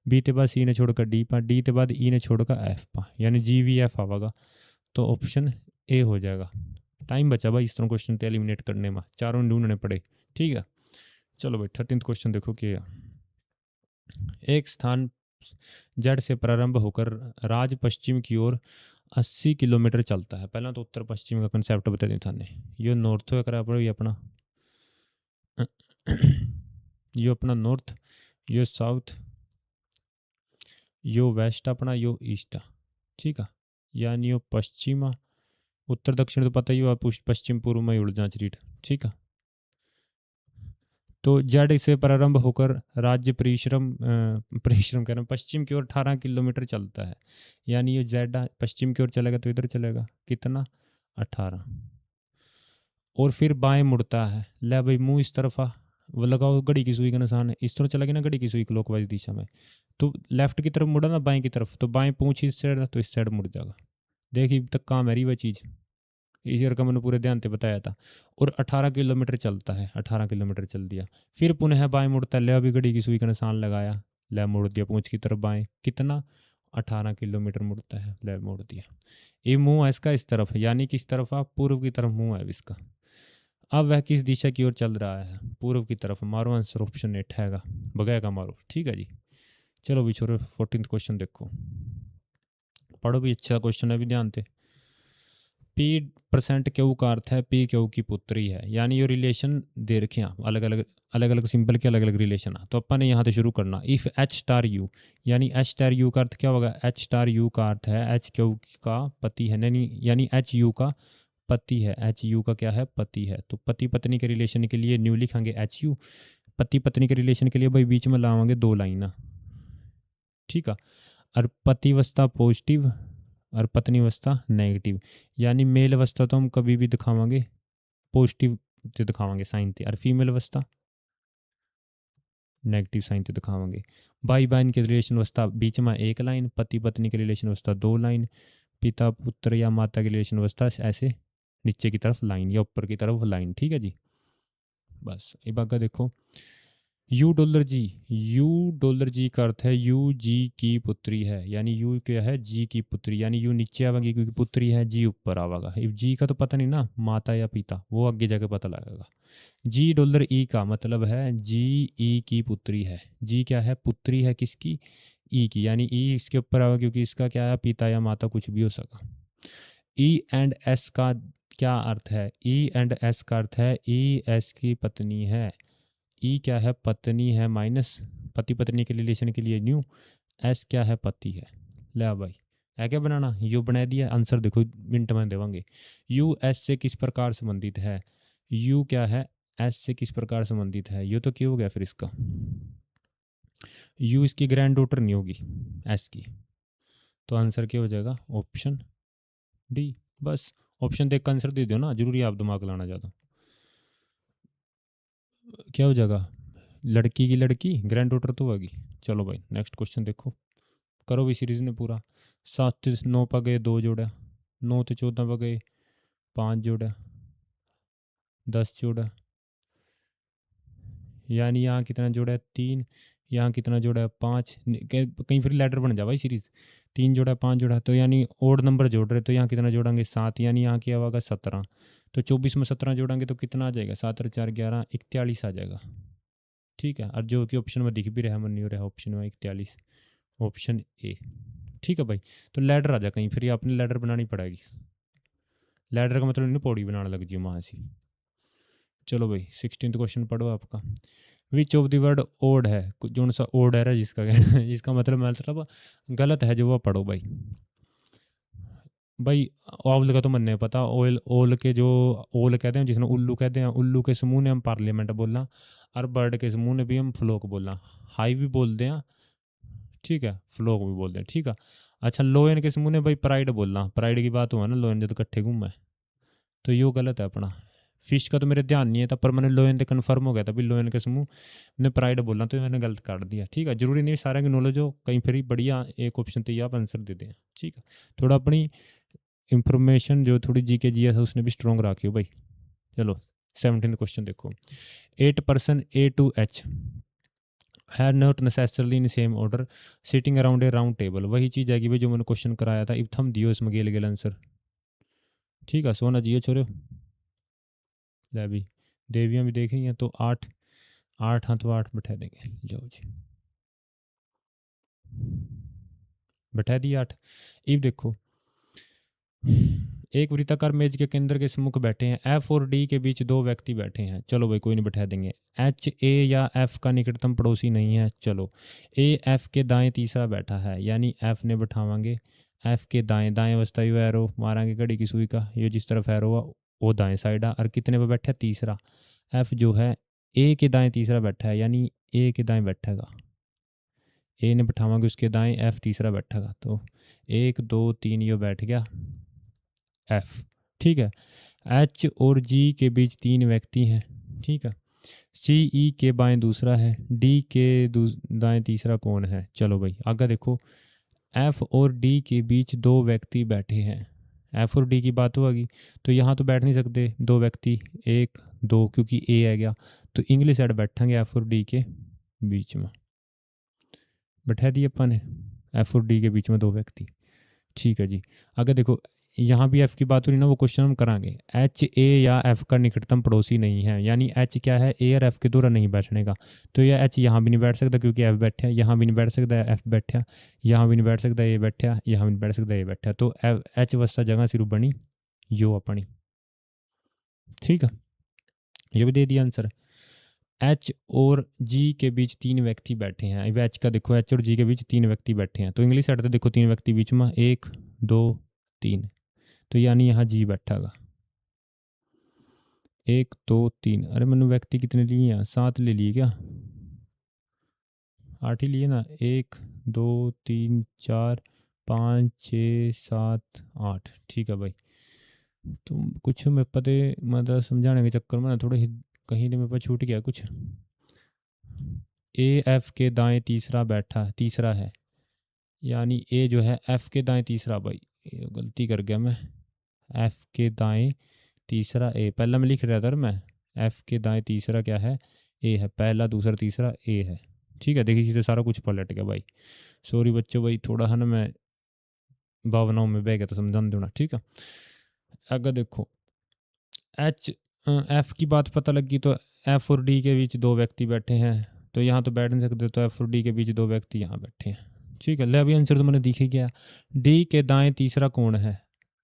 बी के बाद सी ने छोड़कर डी पा, डी के बाद ई ने छोड़कर एफ पा, यानी जी वी एफ आवेगा। तो ऑप्शन ए हो जाएगा। टाइम बचा भाई इस तरह क्वेश्चन तो एलिमिनेट करने में, चारों ढूंढने पड़े। ठीक है, चलो भाई 13th क्वेश्चन देखो क्या। एक स्थान जड़ से प्रारंभ होकर राज पश्चिम की ओर 80 किलोमीटर चलता है। पहला तो उत्तर पश्चिम का कंसेप्ट बता दें थाने, ये नॉर्थ हो करा पड़ो, ये अपना यो अपना नॉर्थ, यो साउथ, यो वेस्ट अपना, यो ईस्ट। ठीक है, यानी यो पश्चिम, उत्तर दक्षिण तो पता ही हो, पश्चिम पूर्व में उड़ जांच रीट। ठीक है, तो जड़ से प्रारंभ होकर राज्य परिश्रम परिश्रम कह रहे हैं पश्चिम की ओर 18 किलोमीटर चलता है, यानी ये जेड पश्चिम की ओर चलेगा तो इधर चलेगा कितना 18, और फिर बाएं मुड़ता है। ले भाई मुंह इस तरफ आ, वो लगाओ घड़ी की सुई का निशान है, इस तरह चला गया ना घड़ी की सुई क्लॉकवाइज दिशा में, तो लेफ्ट की तरफ मुड़ा ना बाएं की तरफ, तो बाएं पूंछ इस साइड तो इस साइड मुड़ जाएगा। देखिए तक काम है रही वह चीज़, इस ईयर का मैंने पूरे ध्यान से बताया था। और 18 किलोमीटर चलता है, 18 किलोमीटर चल दिया, फिर पुनः बाएं मुड़ता है, ले अभी घड़ी की सुई का निशान लगाया, ले मोड़ दिया पूंछ की तरफ बाएं, कितना 18 किलोमीटर मुड़ता है, ले मोड़ दिया। ये मुंह है इसका इस तरफ, यानी किस तरफ आप पूर्व की तरफ मुंह है इसका। अब वह किस दिशा की ओर चल रहा है, पूर्व की तरफ। मारो आंसर ऑप्शन ए ठेगा बगैगा मारो। ठीक है जी, चलो भी छोरो 14th क्वेश्चन देखो, पढ़ो भी, अच्छा क्वेश्चन है भी, ध्यान से। P% क्यू का अर्थ है पी क्यू की पुत्री है, यानी ये रिलेशन दे रखे हैं अलग अलग सिंबल के अलग अलग रिलेशन है। तो अपन ने यहाँ से शुरू करना, इफ एच स्टार यू, यानी एच स्टार यू का अर्थ क्या होगा, एच स्टार यू का अर्थ है एच क्यू का पति है, यानी एच यू का पति है, एच यू का क्या है पति है। तो पति पत्नी के रिलेशन के लिए न्यू लिखेंगे एच यू, पति पत्नी के रिलेशन के लिए भाई बीच में लावांगे 2 लाइन। ठीक है, और पति अवस्था पॉजिटिव और पत्नी अवस्था नेगेटिव, यानी मेल अवस्था तो हम कभी भी दिखावांगे पॉजिटिव से दिखावांगे साइन थे, और फीमेल अवस्था नेगेटिव साइन से दिखावांगे। भाई बहन के रिलेशन अवस्था बीच में 1 लाइन, पति पत्नी के रिलेशन अवस्था 2 लाइन, पिता पुत्र या माता के रिलेशन अवस्था ऐसे नीचे की तरफ लाइन या ऊपर की तरफ लाइन। ठीक है जी, बस ये बात देखो, यू डॉलर जी का अर्थ है यू जी की पुत्री है, यानी यू क्या है जी की पुत्री, यानी यू नीचे आवेगी क्योंकि पुत्री है, जी ऊपर आवेगा। इफ जी का तो पता नहीं ना माता या पिता, वो आगे जाके पता लगेगा। जी डॉलर ई का मतलब है जी ई की पुत्री है, जी क्या है पुत्री है किसकी ई की, यानी ई इसके ऊपर आवेगा क्योंकि इसका क्या है पिता या माता कुछ भी हो सका। ई एंड एस का क्या अर्थ है, ई एंड एस का अर्थ है ई एस की पत्नी है, ई क्या है, पत्नी है, माइनस पति पत्नी के रिलेशन के लिए न्यू, एस क्या है, पति है। ले आ भाई, है क्या बनाना, यू बना दिया। आंसर देखो मिनट में देवांगे। यू एस से किस प्रकार संबंधित है, यू क्या है, एस से किस प्रकार संबंधित है, यू तो क्यों हो गया फिर इसका, यू इसकी ग्रैंड डॉटर नहीं होगी एस की, तो आंसर क्या हो जाएगा, ऑप्शन डी। बस ऑप्शन देख कर आंसर दे दो ना, जरूरी है आप दिमाग लाना ज़्यादा। क्या हो जाएगा, लड़की की लड़की ग्रैंड डॉटर तो होगी। चलो भाई नेक्स्ट क्वेश्चन देखो, करो भी सीरीज ने पूरा। 7 से 9 पर गए 2 जोड़ा, 9 से 14 पर गए 5 जोड़ा, 10 जोड़ा, यानी यहाँ कितना जोड़ा है, 3, यहाँ कितना जोड़ा है, 5। कहीं फिर लेटर बन जा भाई सीरीज, 3 जोड़ा 5 जोड़ा, तो यानी ओड नंबर जोड़ रहे, तो यहाँ कितना जोड़ेंगे, 7, यानी यहाँ क्या होगा 17। तो 24 में 17 जोड़ेंगे तो कितना आ जाएगा, 7 और 4 11, 41 आ जाएगा। ठीक है, और जो कि ऑप्शन में दिख भी रहा है, मन नहीं हो रहा है ऑप्शन में 41, ऑप्शन ए। ठीक है भाई, तो लैडर आ जा कहीं, फिर ये अपनी लैडर बनानी पड़ेगी। लैडर का मतलब नहीं पौड़ी बनाने लग जी वहाँ से। चलो भाई 16th क्वेश्चन पढ़ो आपका। Which of the word odd है, जो सा ओड है जिसका कहना है, इसका मतलब गलत है जो, वो पढ़ो भाई। भाई ओल का तो मन नहीं पता, ओल ओल के जो ओल कहते हैं, जिसने उल्लू कहते हैं, उल्लू के समूह ने हम पार्लियामेंट बोलना, और बर्ड के समूह ने भी हम फ्लोक बोलना, हाई भी बोलते हैं, ठीक है, फ्लोक भी बोलते हैं, ठीक है। अच्छा लोयन के समूह ने भाई प्राइड बोलना, प्राइड की बात हुआ ना, लोयन जब इकट्ठे घूमे, तो यो गलत है अपना। फिश का तो मेरे ध्यान नहीं है था, पर मैंने लोयन से कन्फर्म हो गया था भी लोयन के समूह ने प्राइड बोलना, तो मैंने गलत काट दिया। ठीक है, जरूरी नहीं सारे की नॉलेज हो, कहीं फिर बढ़िया एक ऑप्शन तो आप आंसर दे दें। ठीक है, थोड़ा अपनी इंफॉर्मेशन जो थोड़ी जी के है उसने भी स्ट्रॉन्ग रखी हो भाई। चलो 17th क्वेश्चन देखो। 8 person A to H है not necessarily in same order sitting around A round table. वही चीज़ है कि भाई जो मैंने क्वेश्चन कराया था, इफ थम दियो इसमें गेल गेल आंसर। ठीक है, सोना जियो छोरे, ले भी देवियाँ भी देख रही हैं, तो 8 8 हाँ, तो 8 बैठा देंगे, जाओ जी बैठा दिए 8। इफ देखो एक वृत्ताकार मेज के केंद्र के सम्मुख बैठे हैं, एफ और डी के बीच 2 व्यक्ति बैठे हैं। चलो भाई कोई नहीं, बैठा देंगे। एच ए या एफ का निकटतम पड़ोसी नहीं है। चलो ए एफ के दाएं तीसरा बैठा है, यानी एफ ने बैठावांगे एफ के दाएं, दाएं अवस्था यू एरो मारांगे घड़ी की सुई का, ये जिस तरफ एरो हुआ वो दाएं साइड है, और कितने पे बैठा है, तीसरा। एफ जो है ए के दाएं तीसरा बैठा है, यानी ए के दाएं बैठेगा, ए ने बैठावांगे उसके दाएं, एफ तीसरा बैठेगा, तो 1 2 3 ये बैठ गया एफ। ठीक है, एच और जी के बीच 3 व्यक्ति हैं। ठीक है, सी ई के बाएं दूसरा है, डी के दाएं तीसरा कौन है। चलो भाई आगे देखो, एफ और डी के बीच 2 व्यक्ति बैठे हैं। एफ और डी की बात होगी, तो यहाँ तो बैठ नहीं सकते 2 व्यक्ति, 1 2, क्योंकि ए है गया, तो इंग्लिश साइड बैठेंगे एफ और डी के बीच में, बैठा दिए अपन ने एफ और डी के बीच में 2 व्यक्ति। ठीक है जी, आगे देखो, यहाँ भी एफ की बात हो रही ना, वो क्वेश्चन हम करांगे। एच ए या एफ का निकटतम पड़ोसी नहीं है, यानी एच क्या है, ए और एफ के दौरान नहीं बैठने का, तो यह एच यहाँ भी नहीं बैठ सकता क्योंकि एफ बैठा, यहाँ भी नहीं बैठ सकता एफ बैठा, यहाँ भी नहीं बैठ सकता ए बैठा, यहाँ भी नहीं बैठ सकता ए बैठा, तो एच वस्ता जगह सिर्फ बनी यो अपनी। ठीक है, ये भी दे दिया आंसर। एच और जी के बीच 3 व्यक्ति बैठे हैं। अब एच का देखो, एच और जी के बीच 3 व्यक्ति बैठे हैं, तो इंग्लिश साइड तो देखो 3 व्यक्ति बीच में, 1 2 3, तो यानी यहाँ जी बैठागा 1 2 3। अरे मैंने व्यक्ति कितने लिए हैं, 7 ले लिए क्या, 8 ही लिए ना, 1 2 3 4 5 6 7 8। ठीक है भाई, तुम कुछ मैं पता मतलब समझाने के चक्कर में थोड़ा कहीं मेरे पास छूट गया कुछ। ए एफ के दाएं तीसरा बैठा, तीसरा है, यानी ए जो है एफ के दाएं तीसरा, भाई गलती कर गया मैं, एफ के दाएं तीसरा ए, पहला मैं लिख रहा था मैं, एफ के दाएं तीसरा क्या है, ए है, पहला दूसरा तीसरा ए है। ठीक है, देखिए सीधे सारा कुछ पलट गया भाई, सॉरी बच्चों भाई, थोड़ा है ना मैं भावनाओं में बह गया, तो समझान देना। ठीक है, अगर देखो एच एफ की बात पता लगी, तो एफ और डी के बीच 2 व्यक्ति बैठे हैं, तो यहाँ तो बैठ नहीं सकते, तो एफ और डी के बीच 2 व्यक्ति यहाँ बैठे हैं। ठीक है, ले अभी आंसर तो मैंने दिख ही गया। डी के दाएं तीसरा कौन है,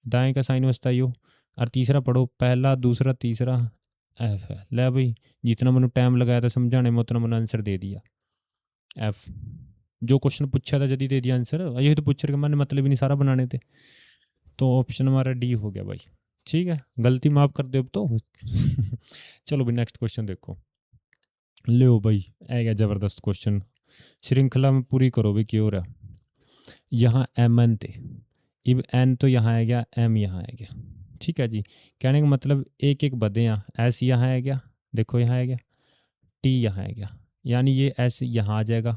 दाएं का साइन बसता यो, और तीसरा पढ़ो, पहला दूसरा तीसरा एफ है। ले भाई, जितना मैंने टाइम लगाया था समझाने में उतना मैंने आंसर दे दिया। एफ जो क्वेश्चन पूछा था जल्दी दे दिया आंसर, यही तो पूछ रहे मैंने, मतलब ही नहीं सारा बनाने थे। तो ऑप्शन हमारा डी हो गया भाई। ठीक है, गलती माफ कर दो अब तो। चलो भाई नेक्स्ट क्वेश्चन देखो। लो भाई है गया जबरदस्त क्वेश्चन, श्रृंखला में पूरी करो भाई, क्यों रहा। यहाँ एम एन थे, इब एन तो यहाँ है गया, एम यहाँ है गया। ठीक है जी, कहने का मतलब एक एक बदे यहाँ, एस यहाँ है गया, देखो यहाँ है गया, टी यहाँ है गया, यानी ये एस यहाँ आ जाएगा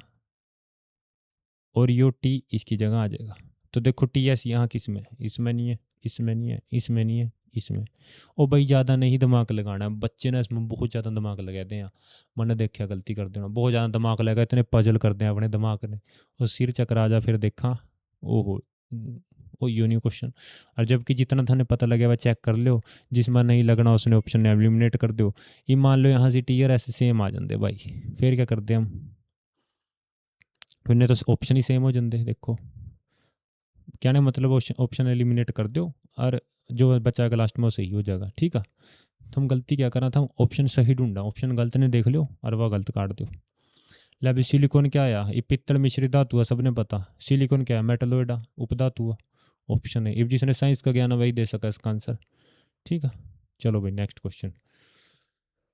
और यो टी इसकी जगह आ जाएगा। तो देखो टी एस यहाँ किस में, इसमें नहीं है, इसमें नहीं है, इसमें नहीं है, इसमें। ओ भाई ज़्यादा नहीं दिमाग लगाना, बच्चे ने इसमें बहुत ज़्यादा दिमाग लगा दें। मैंने देखा गलती कर देना, बहुत ज़्यादा दिमाग लगा, इतने पजल कर दें अपने दिमाग ने, और सिर चकरा जा फिर देखा। ओहो, ओ यो न्यू क्वेश्चन। और जबकि जितना थाने पता लगे वह चेक कर लो, जिसमें नहीं लगना उसने ऑप्शन ने एलिमिनेट कर दो। ये मान लो यहाँ से टी और एस सेम आ जाते भाई, फिर क्या करते हम, फिर तो ऑप्शन ही सेम हो जाते। देखो कहने मतलब ऑप्शन एलिमिनेट कर दो और जो बचाएगा लास्ट में वो सही हो जाएगा। ठीक है, तो हम गलती क्या करना था, ऑप्शन सही ढूंढा, ऑप्शन गलत ने देख लो और वह गलत काट दो। ले अभी सिलिकॉन क्या आया, ये पित्तल मिश्रित धातु है, सबने पता। सिलिकॉन क्या है, मेटलोइड उपधातु है। ऑप्शन है, इफ जिसने साइंस का ज्ञान है वही दे सका इसका आंसर। ठीक है, चलो भाई next question.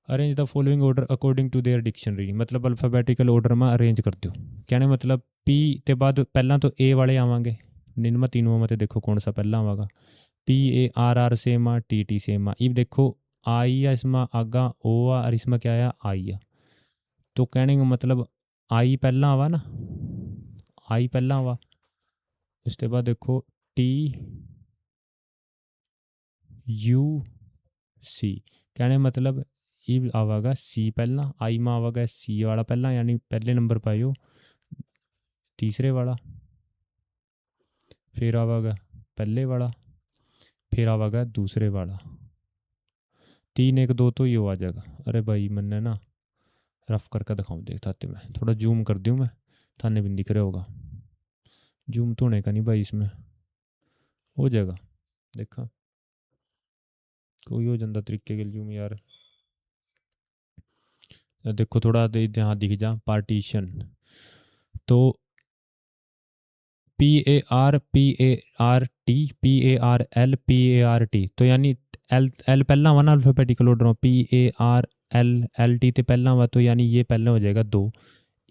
Arrange the following order according to their dictionary, मतलब अल्फाबेटिकल ऑर्डर में अरेंज कर दो। कहने मतलब पी के बाद पहला तो ए वाले आवांगे, निम्न तीनों में देखो कौन सा पहला आवागा। P A R R same आ, टी टी सेम आ। इब देखो आई आ इसमें आगा ओ आ और इसमें क्या आया आई आ। तो कहने का मतलब आई पहला आवा ना, आई पहला आवा, उसके बाद देखो टी यू सी। कहने मतलब ई आवागा सी पहला, आई में आवागा सी वाला पहला, यानी पहले नंबर पाइयो तीसरे वाला, फिर आवागा पहले वाला, फिर आवागा दूसरे वाला। 3 1 2 तो ये आ जाएगा। अरे भाई मैंने ना रफ करके दिखाऊँ, देख थाते मैं थोड़ा जूम कर दूँ, मैं थाने भी दिख रहा होगा। जूम तो होने का नहीं भाई, इसमें हो जाएगा, देखा कोई हो जाता तरीके के जूम यार। देखो थोड़ा यहाँ दिख जा पार्टीशन, तो PARPART तो यानी एल एल पहला हुआ ना अल्फाबेटिकल ऑर्डर में, PARLLT तो पहला हुआ, तो यानी ये पहला हो जाएगा 2।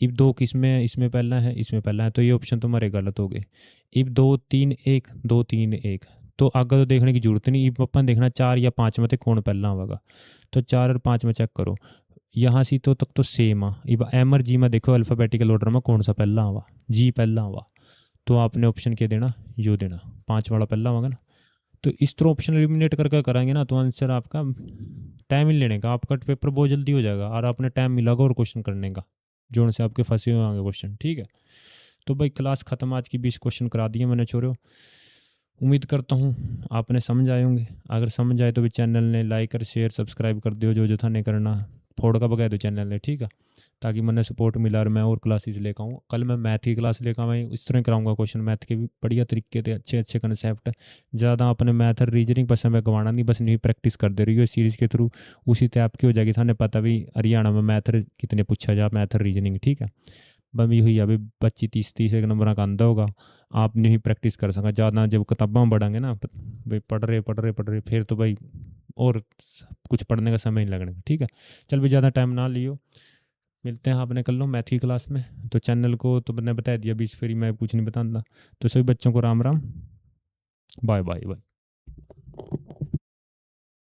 इब 2 किस में है, इसमें पहला है, इसमें पहला है, तो ये ऑप्शन तुम्हारे गलत हो गए। इब 2 3 1 2 3 1, तो आगे तो देखने की जरूरत नहीं, इब अपन देखना 4 या 5 में तो कौन पहला होगा। तो 4 और 5 में चेक करो, यहाँ सी तो तक तो सेम आ। इब एम और जी में देखो अल्फाबेटिकल ऑर्डर में कौन सा पहला हुआ, जी पहला हुआ, तो आपने ऑप्शन क्या देना, यो देना, 5 वाला पहला होगा ना। तो इस तरह ऑप्शन एलिमिनेट करके कराएंगे ना, तो आंसर आपका टाइम ही लेने का, आपका पेपर बहुत जल्दी हो जाएगा और आपने टाइम मिलेगा और क्वेश्चन करने का, जो से आपके फंसे हुए होंगे क्वेश्चन। ठीक है, तो भाई क्लास ख़त्म, आज की 20 क्वेश्चन करा दिए मैंने छोड़ो। उम्मीद करता हूँ आपने समझ आए होंगे, अगर समझ आए तो भी चैनल ने लाइक और शेयर सब्सक्राइब कर दियो, जो जो था नहीं करना फोड़ का बगैर दो चैनल ने। ठीक है, ताकि मैंने सपोर्ट मिला और मैं और क्लासेस लेकर आऊँ। कल मैं मैथ की क्लास लेकर मैं इस तरह कराऊंगा, क्वेश्चन मैथ के भी बढ़िया तरीके थे, अच्छे अच्छे कंसेप्ट है। ज़्यादा अपने मैथ और रीजनिंग बस हमें गंवाना नहीं, बस नहीं प्रैक्टिस कर दे रही हो सीरीज़ के थ्रू, उसी तरह आपकी हो जाएगी। थाने पता भी हरियाणा में मैथ कितने पूछा जा, मैथ और रीजनिंग। ठीक है, बमी हुई अभी 25 30 एक नंबर का आंदा होगा, आप नहीं प्रैक्टिस कर सका ज़्यादा। जब किताबा बढ़ाएंगे ना भाई, पढ़ रहे फिर तो भाई और कुछ पढ़ने का समय नहीं लगने का। ठीक है, चल भी ज़्यादा टाइम ना लियो, मिलते हैं आपने कर लो मैथ की क्लास में। तो चैनल को तो मैंने बता दिया 20 फ्री में कुछ नहीं बताता, तो सभी बच्चों को Ram Ram, bye bye bye.